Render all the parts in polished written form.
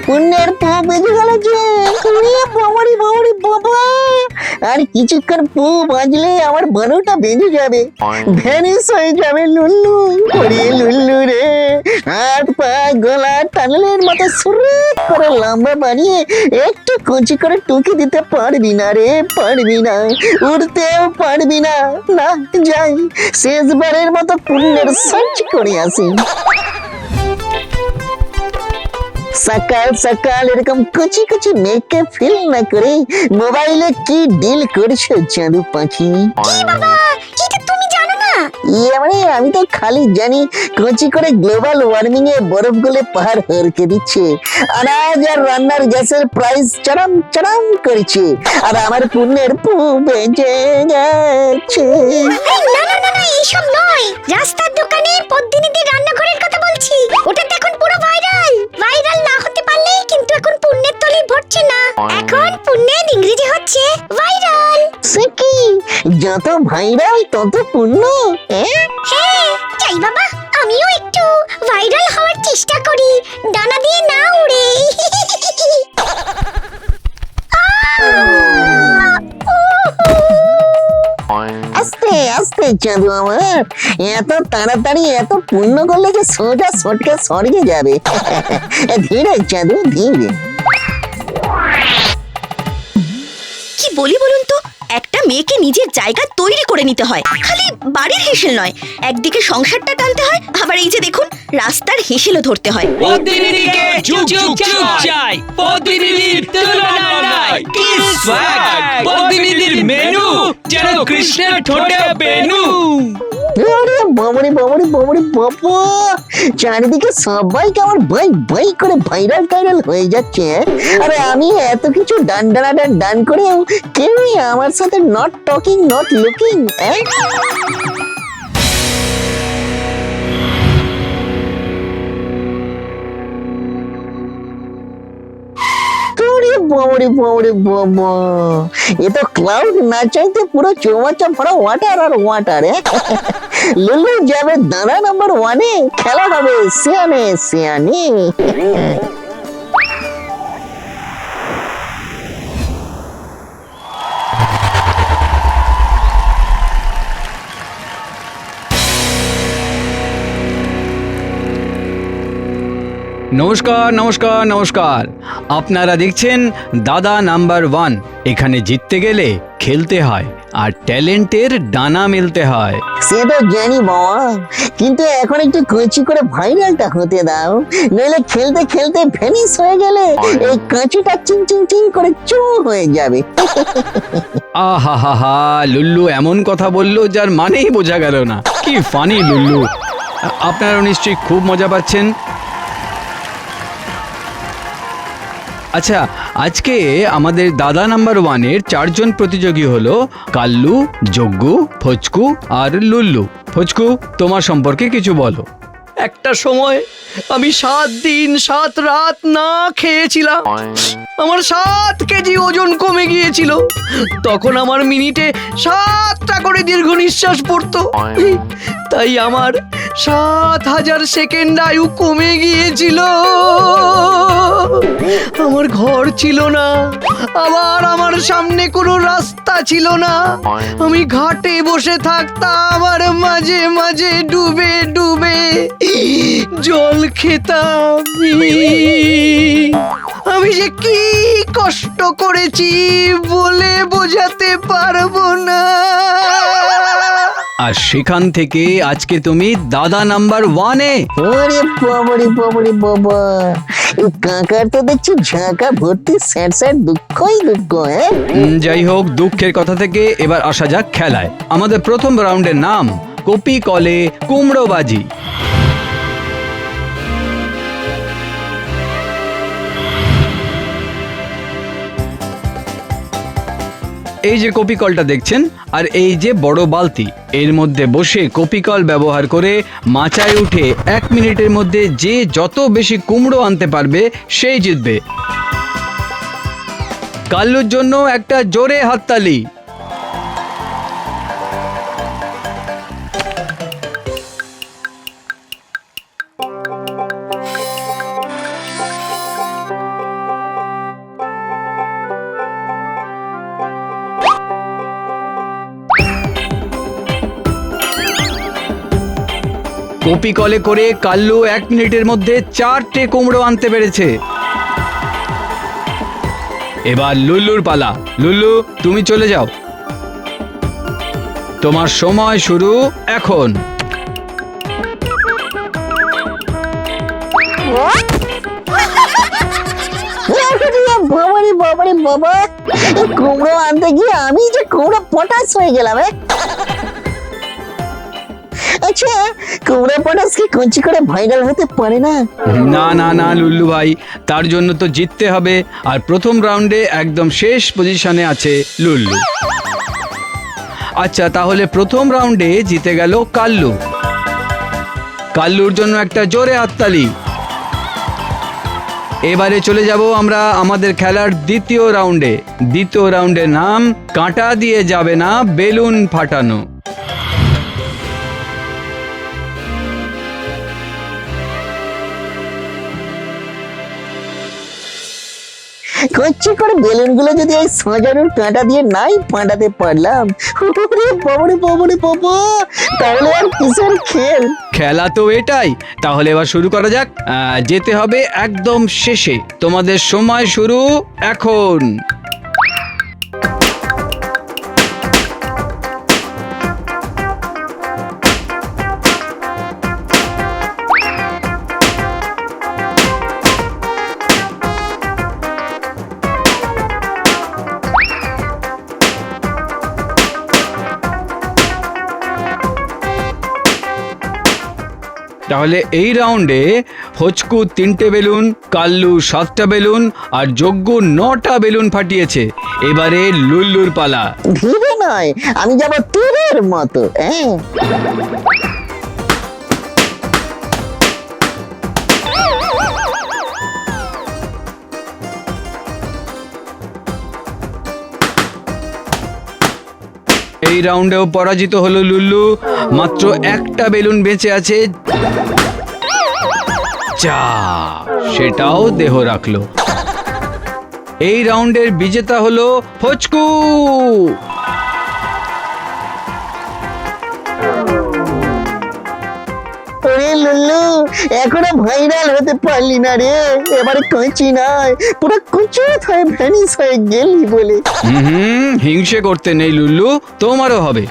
পুণ্যের পু বেজে গেল যে। বাবারি বাবারি বাবা, আর কিছুক্ষণ পু বাজলে আমার 12টা বেজে যাবে, ভ্যানিশ হয়ে যাবে লুল্লু। ওরে লুল্লু রে, হাত পা গলা টানেলের মতো সুরুত করে লম্বা বানিয়ে একটু কচি করে টুকি দিতে পারবি না রে, পারবি না, উঠতেও পারবি না। না, যাই শেষবারের মতো পুণ্যের সার্চ করে আসি। সকাল সকাল এরকম কচি কচি মেয়েকে ফিল না করে মোবাইলে কি ডিল করছো চাঁদু পাখি? মানে আমি তো খালি জানি কচি করে গ্লোবাল ওয়ার্মিং এ বরফ গলে পাহাড় হরকে দিচ্ছে, আনাজ আর রান্নার গ্যাসের প্রাইস চরম চরম করছে, আর আমার পুণ্যের পু বেঁচে গেছে। না না না না, এইসব নয়, রাস্তার দোকানে পদ্মিনীদের রান্নাঘরের কথা বলছি। ওটা তো এখন পুরো ভাইরাল। ভাইরাল না হতে পারলেই কিন্তু এখন পুণ্যের তলি ভরছে না, এখন পুণ্যের ইংরেজি হচ্ছে ভাইরাল। সে কি, যত ভাইরাল তত পুণ্য? হ্যাঁ যাই বাবা, আমিও একটু ভাইরাল হওয়ার চেষ্টা করি, ডানা দিয়ে না উড়ে। আস্তে আস্তে চাঁদু আমার, এত তাড়াতাড়ি এত পুণ্য করলে যে সোজা সটকে স্বর্গে যাবে। ধীরে চাঁদু ধীরে। কি বলি বলুন তো, একটা মেয়েকে নিজের জায়গা তৈরি করে নিতে হয়, খালি বাড়ির হেসেল নয়, একদিকে সংসারটা টানতে হয়, আবার এই যে দেখুন রাস্তার হেসেলও ধরতে হয়। পদ্মিনীকে যুগ যুগ চাই, পদ্মিনীর তুলনা নাই। কি স্বাদ পদ্মিনীর মেনু, যেন কৃষ্ণের ঠোঁটে বেনু। আরে বাবারে বাবারে বাবারে বাবা, চারিদিকে সবাই কেমন ভাই ভাই করে ভাইরাল টাইরাল হয়ে যাচ্ছে। আরে আমি এত কিছু ডান ডান ডান করেও কেউই আমার সাথে নট টকিং নট লুকিং। বাবারে বাবারে বাবা, এ তো ক্লাউড না চাইতে পুরো চৌমাচা ভরা ওয়াটার আর ওয়াটার। লুলু যাবে দানা নাম্বার 1-এ, খেলা হবে সিয়ানে সিয়ানে। নমস্কার নমস্কার নমস্কার, আপনারা দেখছেন দাদা নাম্বার 1। এখানে জিততে গেলে খেলতে হয় আর ট্যালেন্টের ডানা মেলতে হয়। সে তো জানি বাবা, কিন্তু এখন একটু কচি করে ভাইরালটা হতে দাও, নইলে খেলতে খেলতে ভ্যানিশ হয়ে গেলে এই কাঁচিটা চিং চিং চিং করে চু হয়ে যাবে। আহা হা হা, লুল্লু এমন কথা বললো যার মানেই বোঝা গেল না। কি ফানি লুল্লু, আপনারা নিশ্চয়ই খুব মজা পাচ্ছেন। আচ্ছা, আজকে আমাদের দাদা নাম্বার 1-এর 4 জন প্রতিযোগী হলো কাল্লু, যজ্ঞু, ফচকু আর লুল্লু। ফচকু, তোমার সম্পর্কে কিছু বলো। একটা সময় আমি 7 দিন 7 রাত না খেয়েছিলাম, আমার 7 কেজি ওজন কমে গিয়েছিল। তখন আমার মিনিটে 7টা করে দীর্ঘ নিঃশ্বাস পড়তো, তাই আমার 7000 সেকেন্ড আয়ু কমে গিয়েছিল। আমার ঘর ছিল না, আবার আমার সামনে কোনো রাস্তা ছিল না। আমি ঘাটে বসে থাকতাম আর মাঝে মাঝে ডুবে ডুবে জল খেতাম। আমি যে কি কষ্ট করেছি বলে বোঝাতে পারবো না। আর সেখান থেকে আজকে তুমি দাদা নাম্বার 1-এ। ওরে বাবারে বাবারে বাবা, এই কাকার তো দেখছি ঝাঁকা ভর্তি স্যাড স্যাড দুঃখই দুঃখ। যাই হোক, দুঃখের কথা থেকে এবার আসা যাক খেলায়। আমাদের প্রথম রাউন্ডের নাম কপি কলে কুমড়োবাজি। এই যে কপি কলটা দেখছেন, আর এই যে বড় বালতি, এর মধ্যে বসে কপি কল ব্যবহার করে মাচায় উঠে 1 মিনিটের মধ্যে যে যত বেশি কুমড়ো আনতে পারবে সেই জিতবে। কাল্লুর জন্য একটা জোরে হাততালি। কপি কলে করে কাল্লু 1 মিনিটের মধ্যে 4টে কুমড়ো আনতে পেরেছে। এবার লুল্লুর পালা। লুল্লু, তুমি চলে যাও, তোমার সময় শুরু এখন। বাবারে বাবারে বাবা, কুমড়ো আনতে গিয়ে আমি যে কুমড়ো পটাশ হয়ে গেলাম। আচ্ছা, কুমড়ো পটাশ কি কঞ্চি করে ভাইরাল হতে পারে না? না না না লুল্লু ভাই, তার জন্য তো জিততে হবে। আর প্রথম রাউন্ডে একদম শেষ পজিশনে আছে লুল্লু। আচ্ছা, তাহলে প্রথম রাউন্ডে জিতে গেল কাল্লু। কাল্লুর জন্য একটা জোরে হাততালি। এবারে চলে যাব আমরা আমাদের খেলার দ্বিতীয় রাউন্ডে। দ্বিতীয় রাউন্ডের নাম কাঁটা দিয়ে যাবে না বেলুন ফাটানো। কচ্ছি করে বেলুন গুলো যদি ওই সাজানোর কাঁটা দিয়ে নাই ফাটাতে পারলাম, বাবারে বাবারে বাবা, তাহলে আর কিসের খেল? খেলা তো এটাই। তাহলে এবার শুরু করা যাক। যেতে হবে একদম শেষে। তোমাদের সময় শুরু এখন। তাহলে এই রাউন্ডে হচকু 3টে বেলুন, কাল্লু 7টা বেলুন আর যজ্ঞ 9টা বেলুন ফাটিয়েছে। এবারে লুল্লুর পালা। ধীরে নয়, আমি যাব তীরের মতো। এই রাউন্ডেও পরাজিত হলো লুল্লু। মাত্র একটা বেলুন বেঁচে আছে, যা সেটাও দেহ রাখলো। এই রাউন্ডের বিজেতা হলো ফচকু। ওরে লুল্লু, এখনো ভাইরাল হতে পারলি না রে। এবারে কঞ্চি নয়, পুরো কুচুত হয়ে ভ্যানিশ হয়ে গেলি বলে। হিংসে করতে নেই লুল্লু, তোমারও হবে।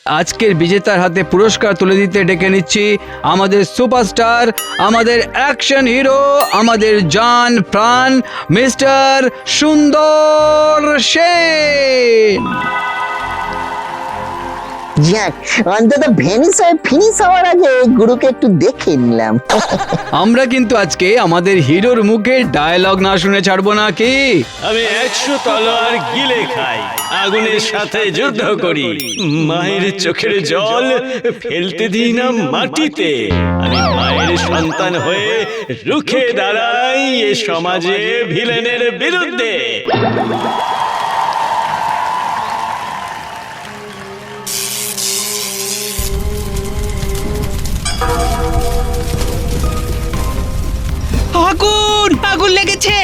আজকের বিজেতার হাতে পুরস্কার তুলে দিতে ডেকে নিচ্ছি আমাদের সুপারস্টার, আমাদের অ্যাকশন হিরো, আমাদের জান প্রাণ মিস্টার সুন্দর সেন। যাক, অন্তত ভ্যানিশ হয়ে ফিনিশ হওয়ার আগে গুরুকে একটু দেখে নিলাম। আমরা কিন্তু আজকে আমাদের হিরোর মুখে ডায়লগ না শুনে ছাড়বো না। কি আমি 100 তলোয়ার গিলে খাই, আগুনের সাথে যুদ্ধ করি, মায়ের চোখের জল ফেলতে দিই না মাটিতে। আমি মায়ের সন্তান হয়ে রুখে দাঁড়াই এ সমাজে ভিলেনের বিরুদ্ধে। আগুন আগুন লেগেছে,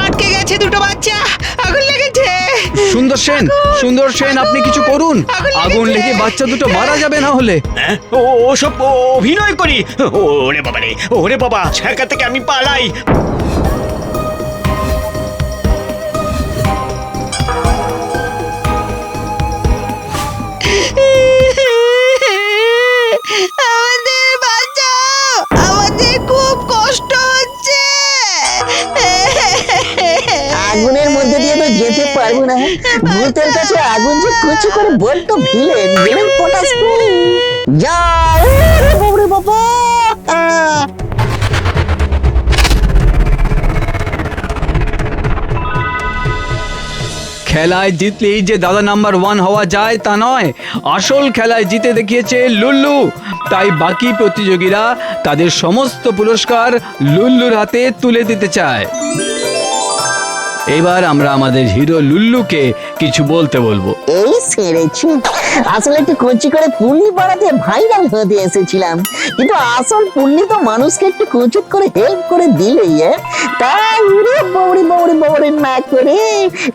আটকে গেছে দুটো বাচ্চা, আগুন লেগেছে। সুন্দর সেন, সুন্দর সেন, আপনি কিছু করুন। আগুন লেগে বাচ্চা দুটো মারা যাবে না হলে। ওসব অভিনয় করি। ওরে বাবা রে, ওরে বাবা, ছেঁকা থেকে আমি পালাই। আমাদের বাঁচাও, আমাদের খুব কষ্ট হচ্ছে। আগুনের মধ্যে দিয়ে তো যেতে পারবো না। ভূতের কাছে আগুন যে কুচি করে বড্ড ভিলেন, ভিলেন পটাশ। যাও রে বাবরে বাবা। খেলায় জিতলেই যে দাদা নাম্বার 1 হওয়া যায় তা নয়, আসল খেলায় জিতে দেখিয়েছে লুল্লু। তাই বাকি প্রতিযোগীরা তাদের সমস্ত পুরস্কার লুল্লুর হাতে তুলে দিতে চায়। এবার আমরা আমাদের হিরো লুল্লুকে কিছু বলতে বলবো। এই সেরেছি, আসলে একটু কচি করে পুল্লি পাড়াতে ভাইরাল হতে এসেছিলাম, কিন্তু আসল পুল্লি তো মানুষকে একটু কুচুট করে হেল্প করে দিলেই তাই উড়ে বৌড়ি বৌড়ি বৌড়ি না করে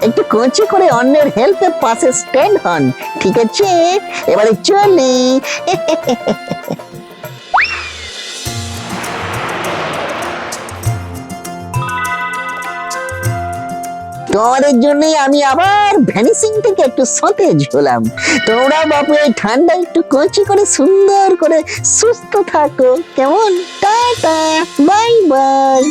একটু কচি করে অন্যের হেল্পের পাশে স্ট্যান্ড হন, ঠিক আছে? এবারে চলি। তোমাদের জন্যই আমি আবার ভ্যানিসিং থেকে একটু সতেজ হলাম। তোমরা বাপু এই ঠান্ডা একটু কচি করে সুন্দর করে সুস্থ থাকো, কেমন? Tata, bye bye.